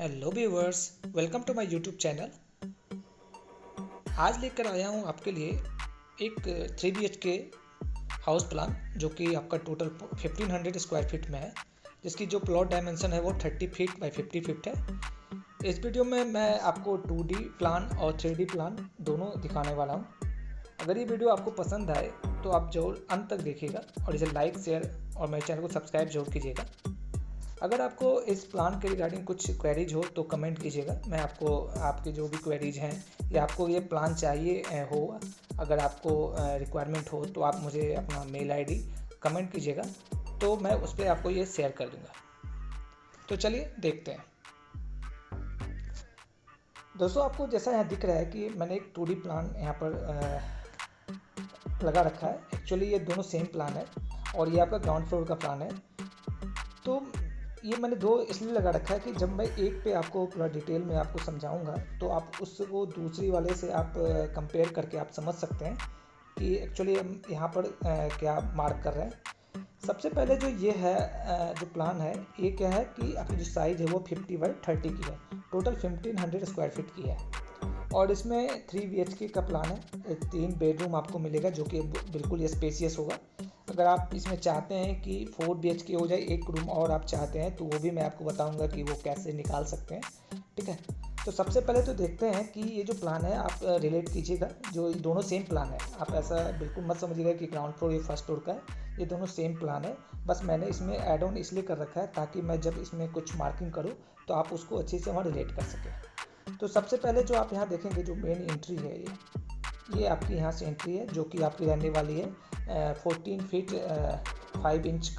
Hello viewers, welcome to my YouTube channel. आज लेकर आया हूँ आपके लिए एक 3 BHK हाउस प्लान जो कि आपका टोटल 1500 स्क्वायर फीट में है, जिसकी जो प्लॉट डायमेंशन है वो 30 फीट बाई 50 फीट है। इस वीडियो में मैं आपको 2D प्लान और 3D प्लान दोनों दिखाने वाला हूँ। अगर ये वीडियो आपको पसंद आए तो आप जरूर अंत तक देखिएगा और इसे लाइक, शेयर और मेरे चैनल को सब्सक्राइब जरूर कीजिएगा। अगर आपको इस प्लान के रिगार्डिंग कुछ क्वेरीज हो तो कमेंट कीजिएगा। मैं आपको आपकी जो भी क्वेरीज हैं या आपको ये प्लान चाहिए हो, अगर आपको रिक्वायरमेंट हो तो आप मुझे अपना मेल आईडी कमेंट कीजिएगा, तो मैं उस पर आपको ये शेयर कर दूँगा। तो चलिए देखते हैं। दोस्तों, आपको जैसा यहाँ दिख रहा है कि मैंने एक 2D प्लान यहाँ पर लगा रखा है। एक्चुअली ये दोनों सेम प्लान है और ये आपका ग्राउंड फ्लोर का प्लान है। तो ये मैंने दो इसलिए लगा रखा है कि जब मैं एक पे आपको पूरा डिटेल में आपको समझाऊंगा तो आप उसको दूसरी वाले से आप कंपेयर करके आप समझ सकते हैं कि एक्चुअली हम यहाँ पर क्या मार्क कर रहे हैं। सबसे पहले जो ये है जो प्लान है, ये क्या है कि आपकी जो साइज़ है वो 50/30 की है, टोटल 1500 स्क्वायर फीट की है और इसमें 3 BHK का प्लान है। 3 बेडरूम आपको मिलेगा जो कि बिल्कुल स्पेसियस होगा। अगर आप इसमें चाहते हैं कि 4 BHK हो जाए, एक रूम और आप चाहते हैं तो वो भी मैं आपको बताऊंगा कि वो कैसे निकाल सकते हैं। ठीक है, तो सबसे पहले तो देखते हैं कि ये जो प्लान है आप रिलेट कीजिएगा। जो दोनों सेम प्लान है, आप ऐसा बिल्कुल मत समझिएगा कि ग्राउंड फ्लोर ये फर्स्ट फ्लोर का है। ये दोनों सेम प्लान है, बस मैंने इसमें एड ऑन इसलिए कर रखा है ताकि मैं जब इसमें कुछ मार्किंग करूँ तो आप उसको अच्छे से वहाँ रिलेट कर सकें। तो सबसे पहले जो आप यहाँ देखेंगे, जो मेन एंट्री है ये आपकी यहाँ से एंट्री है जो कि आपकी रहने वाली है 14 फीट 5 इंच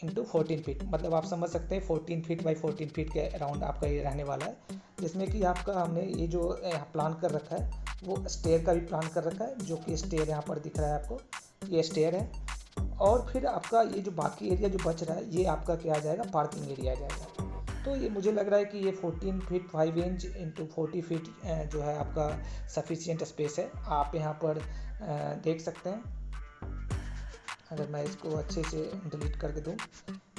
इंटू 14 फीट, मतलब आप समझ सकते हैं 14 फीट बाई 14 फीट के अराउंड आपका ये रहने वाला है। जिसमें कि आपका हमने ये जो प्लान कर रखा है वो स्टेयर का भी प्लान कर रखा है, जो कि स्टेयर यहाँ पर दिख रहा है आपको, ये स्टेयर है। और फिर आपका ये जो बाकी एरिया जो बच रहा है ये आपका क्या आ जाएगा, पार्किंग एरिया आ जाएगा। तो ये मुझे लग रहा है कि ये 14 फीट 5 इंच इंटू 40 फीट जो है आपका सफिशिएंट स्पेस है। आप यहाँ पर देख सकते हैं। अगर मैं इसको अच्छे से डिलीट करके दूँ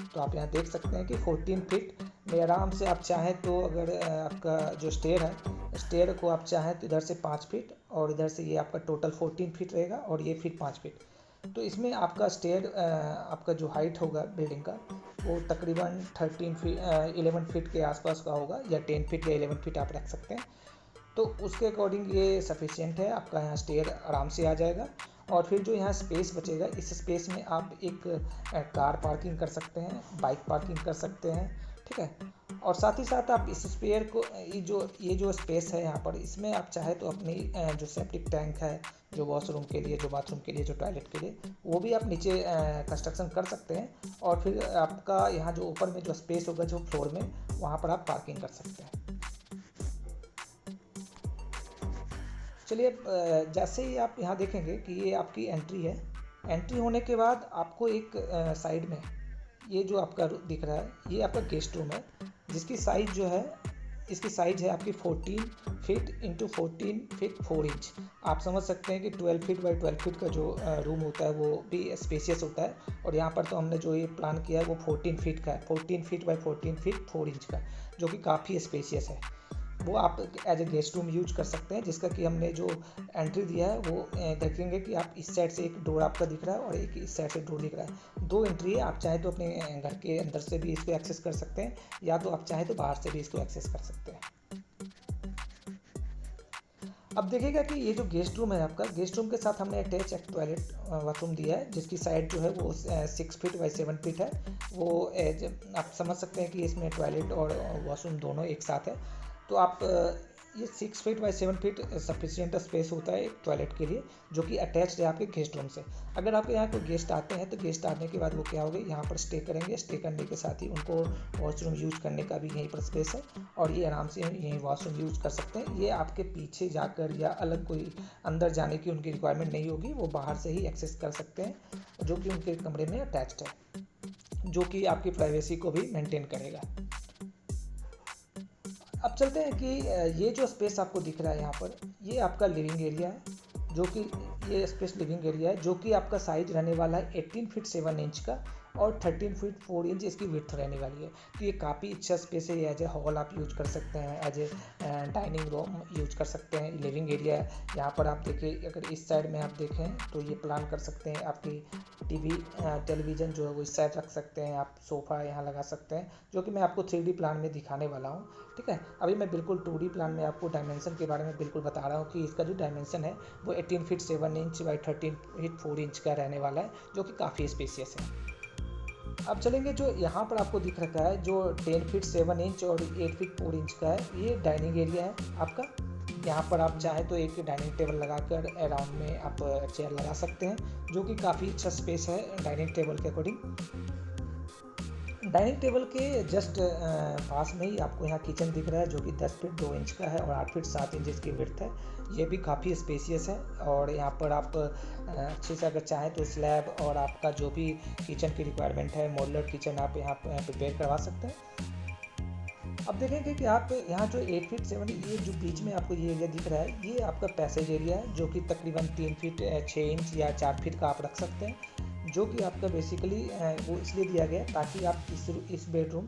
तो आप यहाँ देख सकते हैं कि 14 फीट में आराम से आप चाहें तो, अगर आपका जो स्टेयर है, स्टेयर को आप चाहें तो इधर से 5 फीट और इधर से ये आपका टोटल 14 फीट रहेगा और ये फिर 5 फीट। तो इसमें आपका स्टेयर आपका जो हाइट होगा बिल्डिंग का वो तकरीबन 11 फीट के आसपास का होगा, या 10 फीट या 11 फीट आप रख सकते हैं। तो उसके अकॉर्डिंग ये सफिशिएंट है, आपका यहाँ स्टेयर आराम से आ जाएगा। और फिर जो यहाँ स्पेस बचेगा, इस स्पेस में आप एक कार पार्किंग कर सकते हैं, बाइक पार्किंग कर सकते हैं। ठीक है, और साथ ही साथ आप इस स्पेयर को ये जो स्पेस है यहाँ पर, इसमें आप चाहे तो अपनी जो सेप्टिक टैंक है, जो वॉशरूम के लिए, जो बाथरूम के लिए, जो टॉयलेट के लिए, वो भी आप नीचे कंस्ट्रक्शन कर सकते हैं। और फिर आपका यहाँ जो ऊपर में जो स्पेस होगा जो फ्लोर में, वहाँ पर आप पार्किंग कर सकते हैं। चलिए, जैसे ही आप यहाँ देखेंगे कि ये आपकी एंट्री है। एंट्री होने के बाद आपको एक साइड में ये जो आपका दिख रहा है, ये आपका गेस्ट रूम है, जिसकी साइज़ जो है, इसकी साइज़ है आपकी 14 फीट इंटू 14 फीट 4 इंच। आप समझ सकते हैं कि 12 फीट बाई 12 फीट का जो रूम होता है वो भी स्पेसियस होता है। और यहाँ पर तो हमने जो ये प्लान किया है वो 14 फीट का है, 14 फीट बाई 14 फीट 4 इंच का, जो कि काफ़ी स्पेसियस है। वो आप as a guest room use कर सकते हैं, जिसका कि हमने जो एंट्री दिया है वो देखेंगे कि आप इस साइड से एक डोर आपका दिख रहा है और एक इस साइड से डोर दिख रहा है। 2 एंट्री है, आप चाहे तो अपने घर के अंदर से भी इसको एक्सेस कर सकते हैं, या तो आप चाहे तो बाहर से भी इसको एक्सेस कर सकते हैं। अब देखिएगा कि ये जो गेस्ट रूम है आपका, गेस्ट रूम के साथ हमने अटैच एक टॉयलेट बाथरूम दिया है, जिसकी साइड जो है वो 6 फीट बाई 7 फीट है। वो आप समझ सकते हैं कि इसमें टॉयलेट और वॉशरूम दोनों एक साथ है। तो आप ये 6 feet by 7 feet sufficient space होता है एक टॉयलेट के लिए, जो कि अटैच्ड है आपके गेस्ट रूम से। अगर आपके यहाँ कोई गेस्ट आते हैं तो गेस्ट आने के बाद वो क्या होगा, यहाँ पर स्टे करेंगे। स्टे करने के साथ ही उनको वॉशरूम यूज करने का भी यहीं पर स्पेस है और ये आराम से यहीं वॉशरूम यूज कर सकते हैं। ये आपके पीछे जाकर या अलग कोई अंदर जाने की उनकी रिक्वायरमेंट नहीं होगी, वो बाहर से ही एक्सेस कर सकते हैं, जो कि उनके कमरे में अटैच्ड है, जो कि आपकी प्राइवेसी को भी मेंटेन करेगा। अब चलते हैं कि ये जो स्पेस आपको दिख रहा है यहाँ पर, ये आपका लिविंग एरिया है, जो कि ये स्पेस लिविंग एरिया है, जो कि आपका साइज रहने वाला है 18 फीट 7 इंच का और 13 फीट 4 इंच इसकी विड्थ रहने वाली है। तो ये काफ़ी अच्छा स्पेस है, एज ए हॉल आप यूज कर सकते हैं, as a dining room use कर सकते हैं, लिविंग एरिया है। यहाँ पर आप देखिए, अगर इस साइड में आप देखें तो ये प्लान कर सकते हैं, आपकी टेलीविज़न जो है वो इस साइड रख सकते हैं, आप सोफ़ा यहाँ लगा सकते हैं, जो कि मैं आपको 3D प्लान में दिखाने वाला हूँ। ठीक है, अभी मैं बिल्कुल 2D प्लान में आपको डायमेंशन के बारे में बिल्कुल बता रहा हूँ कि इसका जो डायमेंशन है वो 18 feet 7 inch by 13 feet 4 inch का रहने वाला है, जो कि काफ़ी स्पेसियस है। अब चलेंगे, जो यहाँ पर आपको दिख रखा है जो 10 फीट 7 इंच और 8 फीट 4 इंच का है, ये डाइनिंग एरिया है आपका। यहाँ पर आप चाहें तो एक डाइनिंग टेबल लगाकर अराउंड में आप चेयर लगा सकते हैं, जो कि काफ़ी अच्छा स्पेस है डाइनिंग टेबल के अकॉर्डिंग। डाइनिंग टेबल के जस्ट पास में ही आपको यहाँ किचन दिख रहा है, जो कि 10 फीट 2 इंच का है और 8 फीट 7 इंच इसकी विड्थ है। ये भी काफ़ी स्पेसियस है, और यहाँ पर आप अच्छे से अगर चाहें तो स्लैब और आपका जो भी किचन की रिक्वायरमेंट है, मॉड्यूलर किचन आप यहाँ प्रिपेयर करवा सकते हैं। अब देखेंगे कि आप यहाँ जो 8 फीट 7, ये जो बीच में आपको ये एरिया दिख रहा है, ये आपका पैसेज एरिया है, जो कि तकरीबन 3 फीट 6 इंच या 4 फीट का आप रख सकते हैं, जो कि आपका बेसिकली वो इसलिए दिया गया है ताकि आप इस बेडरूम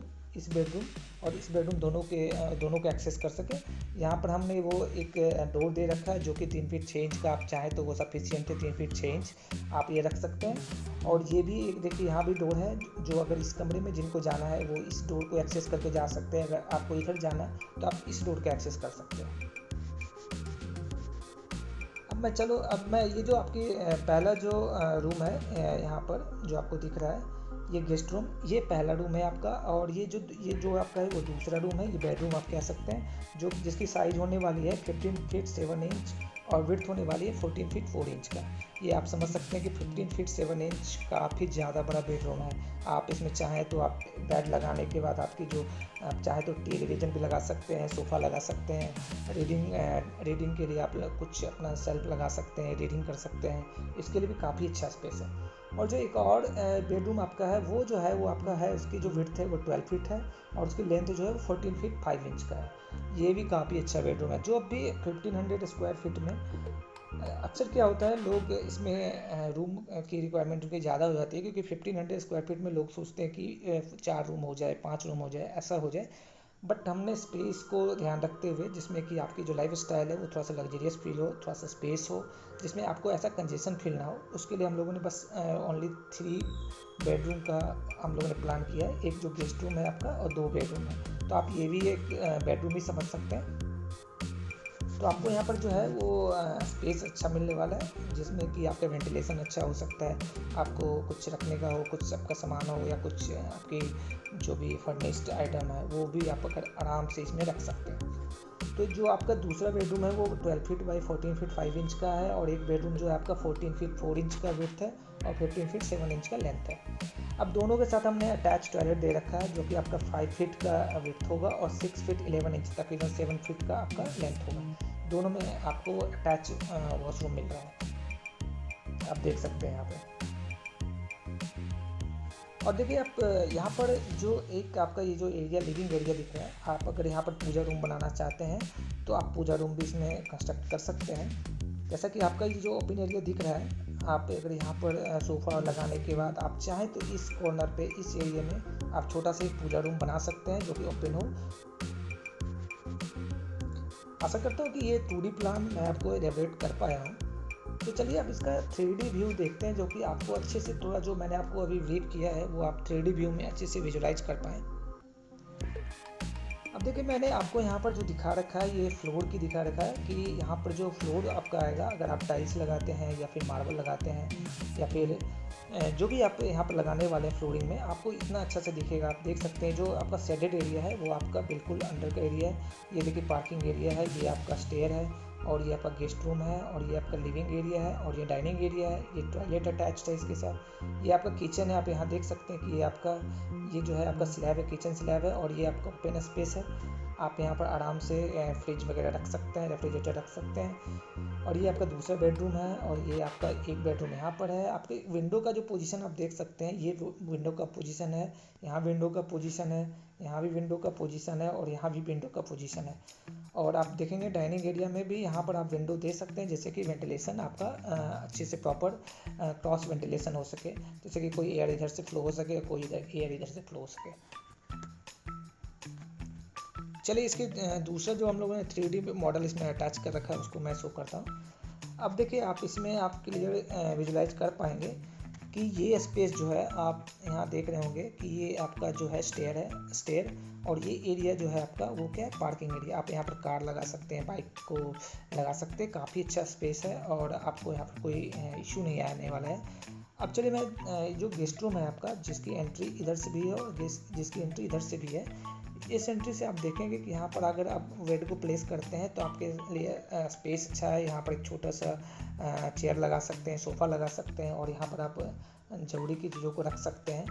और इस बेडरूम दोनों को एक्सेस कर सकें। यहाँ पर हमने वो एक डोर दे रखा है, जो कि 3 फीट 6 इंच का, आप चाहें तो वो सफिशियंट है, 3 फीट 6 इंच आप ये रख सकते हैं। और ये भी एक देखिए, यहाँ भी डोर है, जो अगर इस कमरे में जिनको जाना है वो इस डोर को एक्सेस करके जा सकते हैं। अगर आपको इधर जाना है तो आप इस डोर को एक्सेस कर सकते हैं। अब मैं ये जो आपकी पहला जो रूम है यहाँ पर जो आपको दिख रहा है, ये गेस्ट रूम, ये पहला रूम है आपका। और ये जो आपका है वो दूसरा रूम है, ये बेडरूम आप कह सकते हैं, जो जिसकी साइज होने वाली है 15 फीट 7 इंच और विड्थ होने वाली है 14 फीट 4 इंच का। ये आप समझ सकते हैं कि 15 फीट 7 इंच काफ़ी ज़्यादा बड़ा बेडरूम है। आप इसमें चाहें तो आप बेड लगाने के बाद आपकी जो आप चाहें तो टेलीविज़न भी लगा सकते हैं, सोफ़ा लगा सकते हैं, रीडिंग के लिए आप कुछ अपना सेल्फ लगा सकते हैं, रीडिंग कर सकते हैं, इसके लिए भी काफ़ी अच्छा स्पेस है। और जो एक और बेडरूम आपका है, वो जो है वो आपका है, उसकी जो विड्थ है वो 12 फीट है और उसकी लेंथ जो है वो 14 फीट 5 इंच का है। ये भी काफ़ी अच्छा बेडरूम है, जो अभी 1500 स्क्वायर फीट में अक्सर क्या होता है, लोग इसमें रूम की रिक्वायरमेंट उनकी ज़्यादा हो जाती है, क्योंकि 1500 स्क्वायर फीट में लोग सोचते हैं कि 4 रूम हो जाए, 5 रूम हो जाए, ऐसा हो जाए। बट हमने स्पेस को ध्यान रखते हुए, जिसमें कि आपकी जो लाइफ स्टाइल है वो थोड़ा सा लग्जरियस फील हो, थोड़ा सा स्पेस हो, जिसमें आपको ऐसा कंजेशन फील ना हो, उसके लिए हम लोगों ने बस ओनली 3 बेडरूम का हम लोगों ने प्लान किया है। एक जो गेस्ट रूम है आपका और 2 बेडरूम है, तो आप ये भी एक बेडरूम ही समझ सकते हैं। तो आपको यहाँ पर जो है वो स्पेस अच्छा मिलने वाला है, जिसमें कि आपका वेंटिलेशन अच्छा हो सकता है, आपको कुछ रखने का हो, कुछ आपका सामान हो, या कुछ आपकी जो भी फर्निश्ड आइटम है वो भी आप अगर आराम से इसमें रख सकते हैं। तो जो आपका दूसरा बेडरूम है वो 12 फीट बाई 14 फीट 5 इंच का है, और एक बेडरूम जो है आपका 14 फीट 4 इंच का विड्थ है और 15 फीट 7 इंच का लेंथ है। अब दोनों के साथ हमने अटैच टॉयलेट दे रखा है, जो कि आपका 5 फीट का विड्थ होगा और 6 फीट 11 इंच तकरीबन 7 फीट का आपका लेंथ होगा। दोनों में आपको अटैच वॉशरूम मिल रहा है, आप देख सकते हैं यहाँ पे। और देखिए, आप यहाँ पर जो एक आपका ये जो एरिया लिविंग एरिया दिख रहा है, आप अगर यहाँ पर पूजा रूम बनाना चाहते हैं तो आप पूजा रूम भी इसमें कंस्ट्रक्ट कर सकते हैं। जैसा कि आपका ये जो ओपन एरिया दिख रहा है, आप अगर यहाँ पर सोफ़ा लगाने के बाद आप चाहें तो इस कॉर्नर पे, इस एरिया में आप छोटा सा एक पूजा रूम बना सकते हैं, जो कि ओपन हो। आशा करता हूँ कि ये 2D प्लान मैं आपको एलेबरेट कर पाया हूँ। तो चलिए अब इसका 3D व्यू देखते हैं, जो कि आपको अच्छे से, थोड़ा जो मैंने आपको अभी ब्रीफ किया है वो आप 3D व्यू में अच्छे से विजुलाइज कर पाएँ। अब देखिए, मैंने आपको यहाँ पर जो दिखा रखा है, ये फ्लोर की दिखा रखा है कि यहाँ पर जो फ्लोर आपका आएगा, अगर आप टाइल्स लगाते हैं या फिर मार्बल लगाते हैं या फिर जो भी आप यहाँ पर लगाने वाले हैं फ्लोरिंग में, आपको इतना अच्छा से दिखेगा। आप देख सकते हैं जो आपका शेडेड एरिया है वो आपका बिल्कुल अंडर का एरिया है। ये देखिए पार्किंग एरिया है, ये आपका स्टेयर है, और ये आपका गेस्ट रूम है, और ये आपका लिविंग एरिया है, और ये डाइनिंग एरिया है, ये टॉयलेट अटैच्ड है इसके साथ। ये आपका किचन है, आप यहाँ देख सकते हैं कि ये जो है आपका स्लैब है, किचन स्लैब है, और ये आपका ओपन स्पेस है। आप यहाँ पर आराम से फ्रिज वगैरह रख सकते हैं, रेफ्रिजरेटर रख सकते हैं। और ये आपका दूसरा बेडरूम है, और ये आपका एक बेडरूम यहाँ पर है। आपके विंडो का जो पोजीशन आप देख सकते हैं, ये विंडो का पोजीशन है, यहाँ विंडो का पोजीशन है, यहाँ भी विंडो का पोजीशन है, और यहाँ भी विंडो का पोजीशन है। और आप देखेंगे डाइनिंग एरिया में भी यहाँ पर आप विंडो दे सकते हैं, जैसे कि वेंटिलेशन आपका अच्छे से प्रॉपर क्रॉस वेंटिलेशन हो सके, जैसे कि कोई एयर इधर से फ्लो हो सके, कोई एयर इधर से फ्लो हो सके। चलिए इसके दूसरा जो हम लोगों ने 3D मॉडल इसमें अटैच कर रखा है उसको मैं शो करता हूँ। अब देखिए आप इसमें आप क्लियर विजुलाइज कर पाएंगे कि ये स्पेस जो है आप यहाँ देख रहे होंगे कि ये आपका जो है स्टेयर और ये एरिया जो है आपका वो क्या है, पार्किंग एरिया। आप यहाँ पर कार लगा सकते हैं, बाइक को लगा सकते हैं, काफ़ी अच्छा स्पेस है और आपको यहाँ पर कोई इशू नहीं आने वाला है। अब चलिए मैं जो गेस्ट रूम है आपका, जिसकी एंट्री इधर से भी है और जिसकी एंट्री इधर से भी है, इस एंट्री से आप देखेंगे कि यहाँ पर अगर आप बेड को प्लेस करते हैं तो आपके लिए स्पेस अच्छा है। यहाँ पर एक छोटा सा चेयर लगा सकते हैं, सोफ़ा लगा सकते हैं और यहाँ पर आप ज़रूरी की चीज़ों को रख सकते हैं,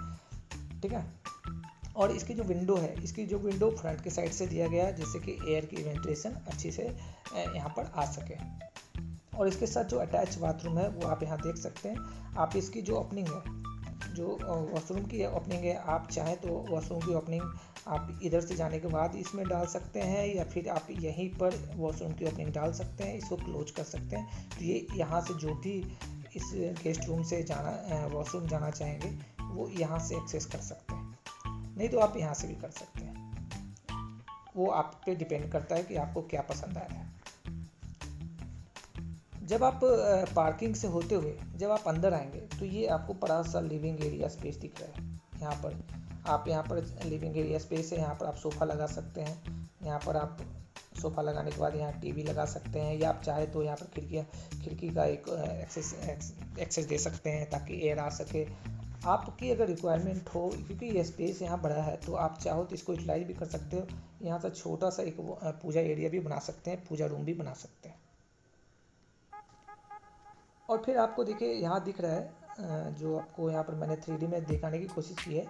ठीक है। और इसकी जो विंडो है, इसकी जो विंडो फ्रंट के साइड से दिया गया है, जिससे कि एयर की वेंटिलेशन अच्छी से यहाँ पर आ सके। और इसके साथ जो अटैच बाथरूम है वो आप यहाँ देख सकते हैं। आप इसकी जो ओपनिंग है, जो वॉशरूम की ओपनिंग है, आप चाहें तो वॉशरूम की ओपनिंग आप इधर से जाने के बाद इसमें डाल सकते हैं, या फिर आप यहीं पर वॉशरूम की ओपनिंग डाल सकते हैं, इसको क्लोज कर सकते हैं। तो ये यहाँ से जो भी इस गेस्ट रूम से जाना वॉशरूम जाना चाहेंगे वो यहाँ से एक्सेस कर सकते हैं, नहीं तो आप यहाँ से भी कर सकते हैं। वो आप पे डिपेंड करता है कि आपको क्या पसंद आ रहा है। जब आप पार्किंग से होते हुए जब आप अंदर आएंगे तो ये आपको बड़ा सा लिविंग एरिया स्पेस दिख रहा है। यहाँ पर लिविंग एरिया स्पेस है, यहाँ पर आप सोफ़ा लगा सकते हैं। यहाँ पर आप सोफ़ा लगाने के बाद यहाँ टीवी लगा सकते हैं, या आप चाहे तो यहाँ पर खिड़की का एक एक्सेस दे सकते हैं ताकि एयर आ सके। आपकी अगर रिक्वायरमेंट हो, क्योंकि ये स्पेस यहाँ बड़ा है, तो आप चाहो तो इसको यूटिलाइज भी कर सकते हो। यहाँ से छोटा सा एक पूजा एरिया भी बना सकते हैं, पूजा रूम भी बना सकते हैं। और फिर आपको देखिए यहाँ दिख रहा है, जो आपको यहाँ पर मैंने 3D में दिखाने की कोशिश की है।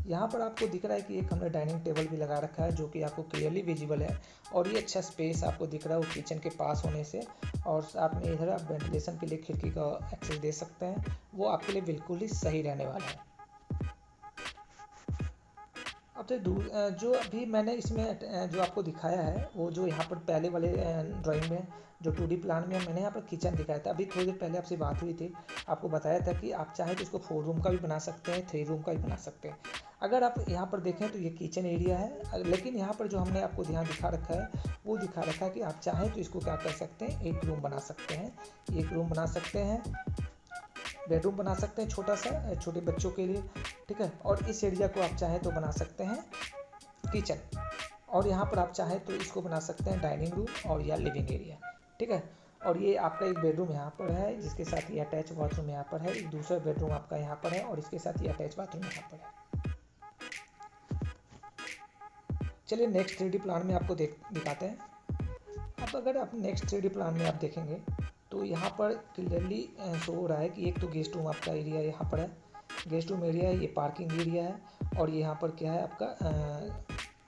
यहाँ पर आपको दिख रहा है कि एक हमने डाइनिंग टेबल भी लगा रखा है, जो कि आपको क्लियरली विजिबल है। और ये अच्छा स्पेस आपको दिख रहा है वो किचन के पास होने से। और साथ में इधर आप वेंटिलेशन के लिए खिड़की का एक्सेस दे सकते हैं, वो आपके लिए बिल्कुल ही सही रहने वाला है। अब तो जो अभी मैंने इसमें जो आपको दिखाया है, वो जो यहाँ पर पहले वाले ड्राइंग में जो 2D प्लान में मैंने यहाँ पर किचन दिखाया था। अभी थोड़ी देर पहले आपसे बात हुई थी, आपको बताया था कि आप चाहें तो इसको 4 रूम का भी बना सकते हैं, 3 रूम का भी बना सकते हैं। अगर आप यहाँ पर देखें तो ये किचन एरिया है, लेकिन यहाँ पर जो हमने आपको यहाँ दिखा रखा है वो दिखा रखा है कि आप चाहें तो इसको क्या कर सकते हैं, एक रूम बना सकते हैं। एक रूम बना सकते हैं, बेडरूम बना सकते हैं छोटा सा, छोटे बच्चों के लिए, ठीक है। और इस एरिया को आप चाहें तो बना सकते हैं किचन, और यहाँ पर आप चाहें तो इसको बना सकते हैं डाइनिंग रूम और या लिविंग एरिया, ठीक है। और ये आपका एक बेडरूम यहाँ पर है, जिसके साथ ये अटैच बाथरूम यहाँ पर है। एक दूसरा बेडरूम आपका यहाँ पर है और इसके साथ ये अटैच बाथरूम यहाँ पर है। चलिए नेक्स्ट 3D प्लान में आपको दिखाते हैं। अब अगर आप नेक्स्ट 3D प्लान में आप देखेंगे तो यहाँ पर क्लियरली शो हो रहा है कि एक तो गेस्ट रूम आपका एरिया यहाँ पर है, गेस्ट रूम एरिया है, ये पार्किंग एरिया है, और यहाँ पर क्या है आपका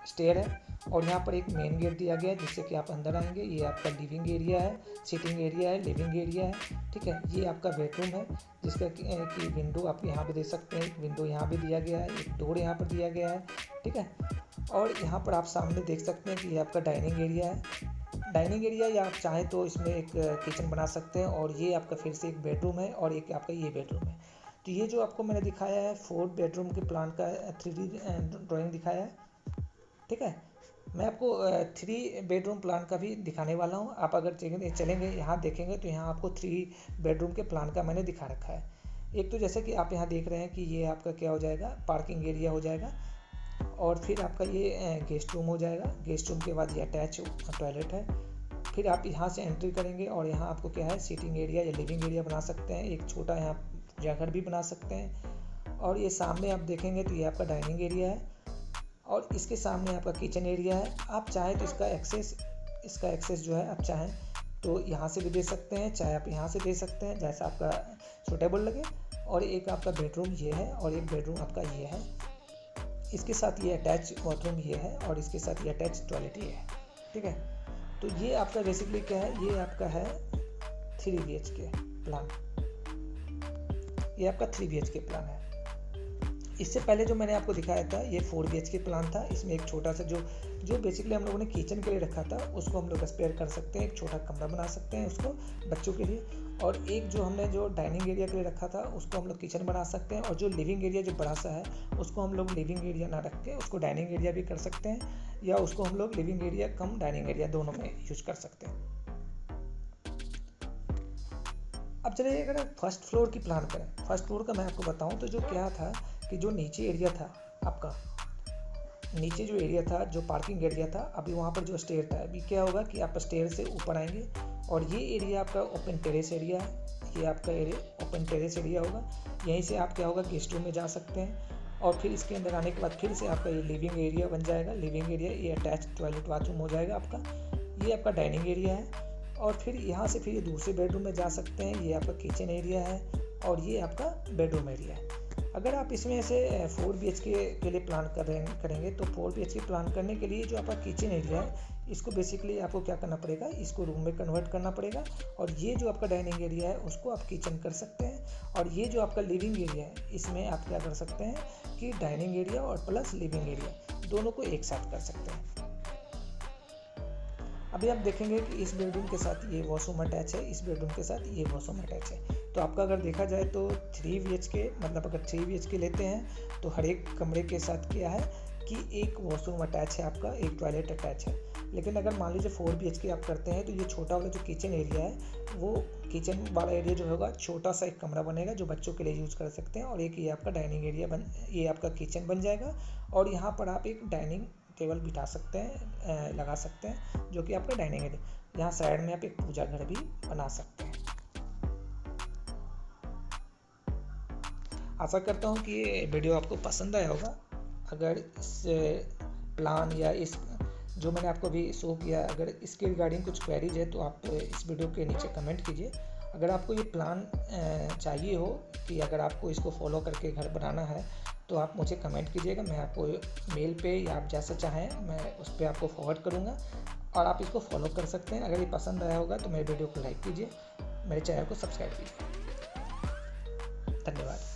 स्टेयर है, और यहाँ पर एक मेन गेट दिया गया है जिससे कि आप अंदर आएंगे। ये आपका लिविंग एरिया है, सिटिंग एरिया है, लिविंग एरिया है, ठीक है। ये आपका बेडरूम है, जिसका कि विंडो आप यहाँ पे दे सकते हैं, विंडो यहाँ पे दिया गया है, एक डोर यहाँ पर दिया गया है, ठीक है। और यहाँ पर आप सामने देख सकते हैं कि ये आपका डाइनिंग एरिया है। डाइनिंग एरिया, या आप चाहें तो इसमें एक किचन बना सकते हैं, और ये आपका फिर से एक बेडरूम है और एक आपका ये बेडरूम है। तो ये जो आपको मैंने दिखाया है 4 बेडरूम के प्लान का 3D ड्राइंग दिखाया है, ठीक है। मैं आपको 3 बेडरूम प्लान का भी दिखाने वाला हूँ। आप अगर चलेंगे यहाँ देखेंगे तो यहाँ आपको 3 बेडरूम के प्लान का मैंने दिखा रखा है। एक तो जैसे कि आप यहाँ देख रहे हैं कि ये आपका क्या हो जाएगा, पार्किंग एरिया हो जाएगा, और फिर आपका ये गेस्ट रूम हो जाएगा। गेस्ट रूम के बाद ये अटैच टॉयलेट है। फिर आप यहाँ से एंट्री करेंगे और यहाँ आपको क्या है, सीटिंग एरिया या लिविंग एरिया बना सकते हैं, एक छोटा यहाँ जगह भी बना सकते हैं। और ये सामने आप देखेंगे तो ये आपका डाइनिंग एरिया है, और इसके सामने आपका किचन एरिया है। आप चाहें तो इसका एक्सेस जो है आप चाहें तो यहाँ से भी दे सकते हैं, चाहे आप यहाँ से दे सकते हैं, जैसा आपका सूटेबल लगे। और एक आपका बेडरूम ये है, और एक बेडरूम आपका ये है, इसके साथ ये अटैच बाथरूम ये है, और इसके साथ ये अटैच टॉयलेट ये है, ठीक है। तो ये आपका बेसिकली क्या है, ये आपका है 3 BHK प्लान, ये आपका 3 BHK प्लान है। इससे पहले जो मैंने आपको दिखाया था ये 4 BHK प्लान था। इसमें एक छोटा सा जो बेसिकली हम लोगों ने किचन के लिए रखा था उसको हम लोग स्पेयर कर सकते हैं, एक छोटा कमरा बना सकते हैं उसको बच्चों के लिए। और एक जो हमने जो डाइनिंग एरिया के लिए रखा था उसको हम लोग किचन बना सकते हैं। और जो लिविंग एरिया जो बड़ा सा है उसको हम लोग लिविंग एरिया ना रख के उसको डाइनिंग एरिया भी कर सकते हैं, या उसको हम लोग लिविंग एरिया कम डाइनिंग एरिया दोनों में यूज कर सकते हैं। अब चलिए अगर फर्स्ट फ्लोर की प्लान करें, फर्स्ट फ्लोर का मैं आपको बताऊं तो जो क्या था कि जो नीचे एरिया था आपका, नीचे जो एरिया था जो पार्किंग एरिया था, अभी वहाँ पर जो स्टेयर था, अभी क्या होगा कि आप स्टेयर से ऊपर आएंगे और ये एरिया आपका ओपन टेरेस एरिया है। ये आपका एरिया ओपन टेरेस एरिया होगा। यहीं से आप क्या होगा गेस्ट रूम में जा सकते हैं और फिर इसके अंदर आने के बाद फिर से आपका ये लिविंग एरिया बन जाएगा। लिविंग एरिया ये अटैच टॉयलेट बाथरूम हो जाएगा आपका। ये आपका डाइनिंग एरिया है और फिर यहाँ से फिर ये दूसरे बेडरूम में जा सकते हैं। ये आपका किचन एरिया है और ये आपका बेडरूम एरिया है। अगर आप इसमें से 4 BHK के लिए प्लान करेंगे तो 4 BHK प्लान करने के लिए जो आपका किचन एरिया है इसको बेसिकली आपको क्या करना पड़ेगा, इसको रूम में कन्वर्ट करना पड़ेगा। और ये जो आपका डाइनिंग एरिया है उसको आप किचन कर सकते हैं। और ये जो आपका लिविंग एरिया है इसमें आप क्या कर सकते हैं कि डाइनिंग एरिया और प्लस लिविंग एरिया दोनों को एक साथ कर सकते हैं। अभी आप देखेंगे कि इस बेडरूम के साथ ये वॉशरूम अटैच है, इस बेडरूम के साथ ये वॉशरूम अटैच है। तो आपका अगर देखा जाए तो 3 BHK मतलब अगर 3 BHK लेते हैं तो हर एक कमरे के साथ क्या है कि एक वॉशरूम अटैच है आपका, एक टॉयलेट अटैच है। लेकिन अगर मान लीजिए 4 BHK आप करते हैं तो ये छोटा वाला जो किचन एरिया है वो किचन वाला एरिया जो होगा छोटा सा एक कमरा बनेगा जो बच्चों के लिए यूज़ कर सकते हैं। और एक ये आपका डाइनिंग एरिया ये आपका किचन बन जाएगा। और यहाँ पर आप एक डाइनिंग टेबल बिठा सकते हैं, लगा सकते हैं जो कि आपका डाइनिंग एरिया। यहाँ साइड में आप एक पूजा घर भी बना सकते हैं। आशा करता हूँ कि ये वीडियो आपको पसंद आया होगा। अगर इस प्लान या इस जो मैंने आपको अभी शो किया, अगर इसके रिगार्डिंग कुछ क्वेरीज है तो आप इस वीडियो के नीचे कमेंट कीजिए। अगर आपको ये प्लान चाहिए हो कि अगर आपको इसको फॉलो करके घर बनाना है तो आप मुझे कमेंट कीजिएगा। मैं आपको मेल पे या आप जैसा चाहें मैं उस पर आपको फॉरवर्ड करूँगा और आप इसको फॉलो कर सकते हैं। अगर ये पसंद आया होगा तो मेरे वीडियो को लाइक कीजिए, मेरे चैनल को सब्सक्राइब कीजिए। धन्यवाद।